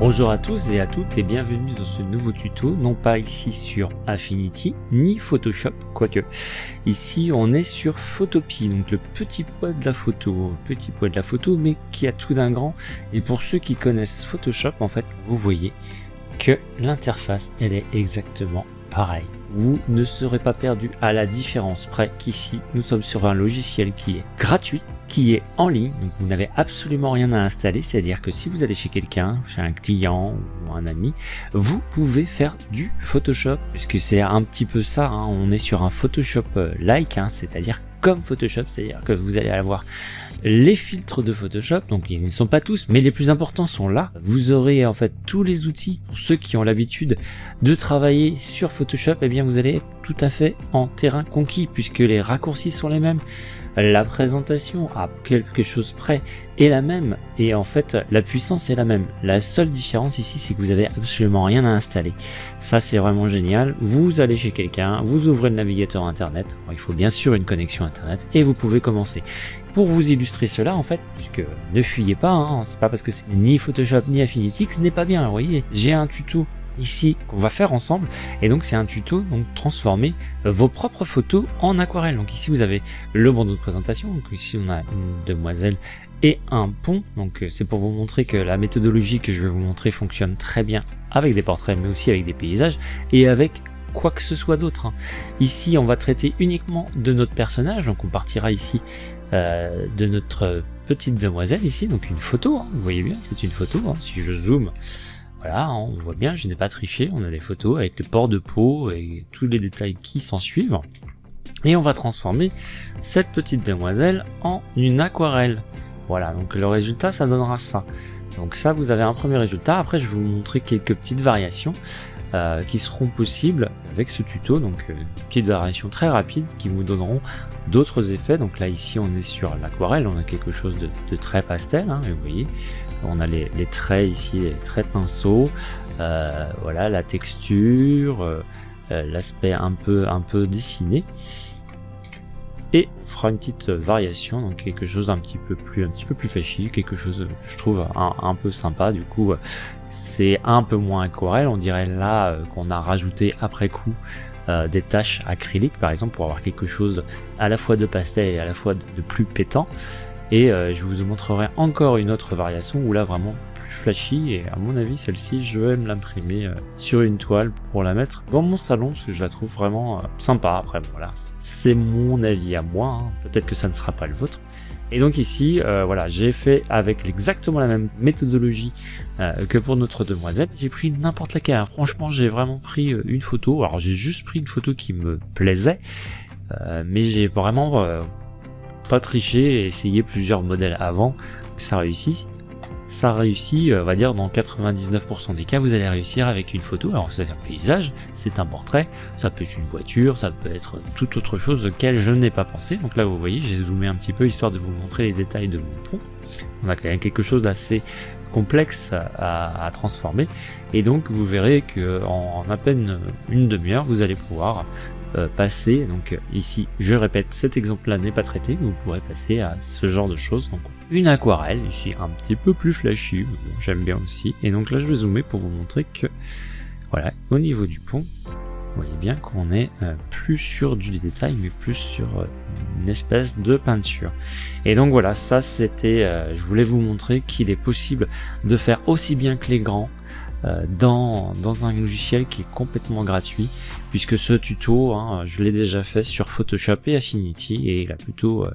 Bonjour à tous et à toutes et bienvenue dans ce nouveau tuto, non pas ici sur Affinity ni Photoshop, quoique ici on est sur Photopea, donc le petit poids de la photo, mais qui a tout d'un grand. Et pour ceux qui connaissent Photoshop, en fait, vous voyez que l'interface elle est exactement pareille. Vous ne serez pas perdu à la différence près qu'ici nous sommes sur un logiciel qui est gratuit, qui est en ligne, donc vous n'avez absolument rien à installer, c'est-à-dire que si vous allez chez quelqu'un, chez un client ou un ami, vous pouvez faire du Photoshop, parce que c'est un petit peu ça, hein, on est sur un Photoshop-like, hein, c'est-à-dire comme Photoshop, c'est-à-dire que vous allez avoir les filtres de Photoshop, donc ils ne sont pas tous, mais les plus importants sont là. Vous aurez en fait tous les outils. Pour ceux qui ont l'habitude de travailler sur Photoshop, eh bien vous allez être tout à fait en terrain conquis, puisque les raccourcis sont les mêmes. La présentation à quelque chose près est la même et en fait la puissance est la même. La seule différence ici c'est que vous avez absolument rien à installer. Ça c'est vraiment génial. Vous allez chez quelqu'un, vous ouvrez le navigateur internet. Bon, il faut bien sûr une connexion internet et vous pouvez commencer. Pour vous illustrer cela en fait, puisque ne fuyez pas, hein, c'est pas parce que c'est ni Photoshop ni Affinity que ce n'est pas bien. Vous voyez, j'ai un tuto ici qu'on va faire ensemble et donc c'est un tuto donc transformer vos propres photos en aquarelle. Donc ici vous avez le bandeau de présentation, donc ici on a une demoiselle et un pont, donc c'est pour vous montrer que la méthodologie que je vais vous montrer fonctionne très bien avec des portraits mais aussi avec des paysages et avec quoi que ce soit d'autre, hein. Ici on va traiter uniquement de notre personnage, donc on partira ici de notre petite demoiselle ici, donc une photo, hein. Vous voyez bien c'est une photo, hein. Si je zoome, voilà, on voit bien, je n'ai pas triché, on a des photos avec le port de peau et tous les détails qui s'en suivent. Et on va transformer cette petite demoiselle en une aquarelle. Voilà, donc le résultat, ça donnera ça. Donc ça, vous avez un premier résultat. Après, je vais vous montrer quelques petites variations qui seront possibles avec ce tuto. Donc, petites variations très rapides qui vous donneront d'autres effets. Donc là, ici, on est sur l'aquarelle, on a quelque chose de très pastel, hein, et vous voyez. On a les traits ici, les traits pinceau, voilà la texture, l'aspect un peu dessiné. Et on fera une petite variation, donc quelque chose d'un petit peu plus flashy, quelque chose que je trouve un peu sympa. Du coup, c'est un peu moins aquarelle. On dirait là qu'on a rajouté après coup des taches acryliques par exemple pour avoir quelque chose à la fois de pastel et à la fois de plus pétant. Et je vous montrerai encore une autre variation où là vraiment plus flashy, et à mon avis celle-ci je vais me l'imprimer sur une toile pour la mettre dans mon salon parce que je la trouve vraiment sympa. Après voilà, c'est mon avis à moi, hein. Peut-être que ça ne sera pas le vôtre. Et donc ici voilà, j'ai fait avec exactement la même méthodologie que pour notre demoiselle. J'ai pris n'importe laquelle, hein. Franchement j'ai vraiment pris une photo, alors j'ai juste pris une photo qui me plaisait, mais j'ai vraiment pas tricher et essayer plusieurs modèles avant que ça réussisse. Ça réussit, on va dire dans 99% des cas, vous allez réussir avec une photo. Alors c'est un paysage, c'est un portrait, ça peut être une voiture, ça peut être toute autre chose auquel je n'ai pas pensé. Donc là vous voyez, j'ai zoomé un petit peu histoire de vous montrer les détails de mon pont. On a quand même quelque chose d'assez complexe à transformer, et donc vous verrez que en à peine une demi-heure vous allez pouvoir passer, donc ici je répète, cet exemple là n'est pas traité, vous pourrez passer à ce genre de choses. Donc une aquarelle ici un petit peu plus flashy, bon, j'aime bien aussi. Et donc là je vais zoomer pour vous montrer que voilà, au niveau du pont vous voyez bien qu'on est plus sur du détail mais plus sur une espèce de peinture. Et donc voilà, ça c'était je voulais vous montrer qu'il est possible de faire aussi bien que les grands dans un logiciel qui est complètement gratuit, puisque ce tuto, hein, je l'ai déjà fait sur Photoshop et Affinity et il a plutôt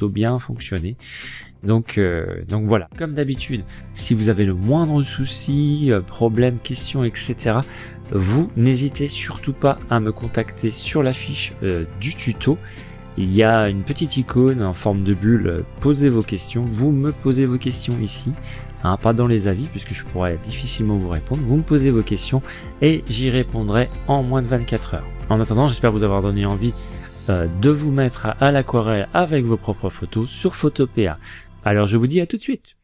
bien fonctionné. Donc voilà, comme d'habitude, si vous avez le moindre souci, problème, question, etc., vous n'hésitez surtout pas à me contacter sur la fiche du tuto. Il y a une petite icône en forme de bulle, posez vos questions, vous me posez vos questions ici, hein, pas dans les avis puisque je pourrais difficilement vous répondre, vous me posez vos questions et j'y répondrai en moins de 24 heures. En attendant, j'espère vous avoir donné envie de vous mettre à l'aquarelle avec vos propres photos sur Photopea. Alors je vous dis à tout de suite.